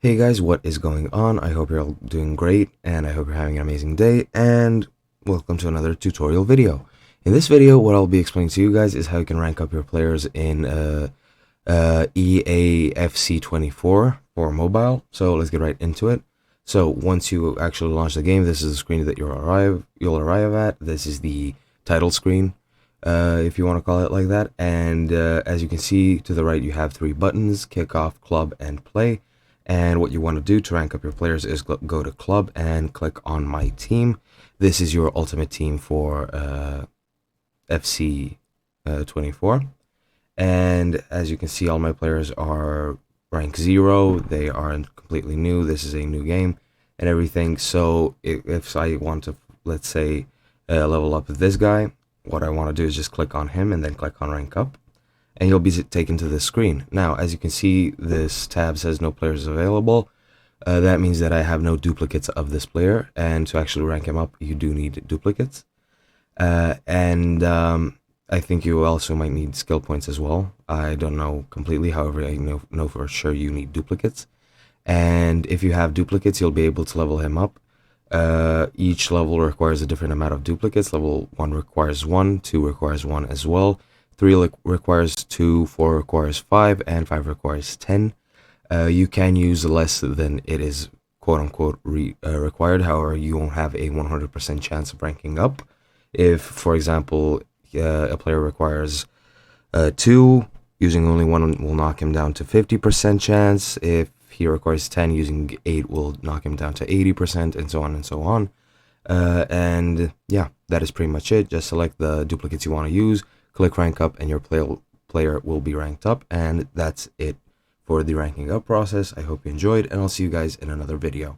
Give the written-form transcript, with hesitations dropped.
Hey guys, what is going on? I hope you're all doing great and I hope you're having an amazing day, and welcome to another tutorial video. In this video, what I'll be explaining to you guys is how you can rank up your players in EAFC24 for mobile. So let's get right into it. So once you actually launch the game, this is the screen that you'll arrive at. This is the title screen, if you want to call it like that. And as you can see to the right, you have three buttons: kickoff, club, and play. And what you want to do to rank up your players is go to club and click on my team. This is your ultimate team for FC 24. And as you can see, all my players are rank 0. They are completely new. This is a new game and everything. So if I want to, let's say, level up this guy, what I want to do is just click on him and then click on rank up, and you'll be taken to this screen. Now, as you can see, this tab says no players available. That means that I have no duplicates of this player, and to actually rank him up, you do need duplicates. And I think you also might need skill points as well. I don't know completely, however, I know for sure you need duplicates. And if you have duplicates, you'll be able to level him up. Each level requires a different amount of duplicates. Level 1 requires 1, 2 requires 1 as well, 3 requires 2, 4 requires 5, and 5 requires 10. You can use less than it is quote-unquote required. However, you won't have a 100% chance of ranking up. If, for example, a player requires 2, using only 1 will knock him down to 50% chance. If he requires 10, using 8 will knock him down to 80%, and so on and so on. And yeah, that is pretty much it. Just select the duplicates you want to use, click rank up, and your player will be ranked up. And that's it for the ranking up process. I hope you enjoyed, and I'll see you guys in another video.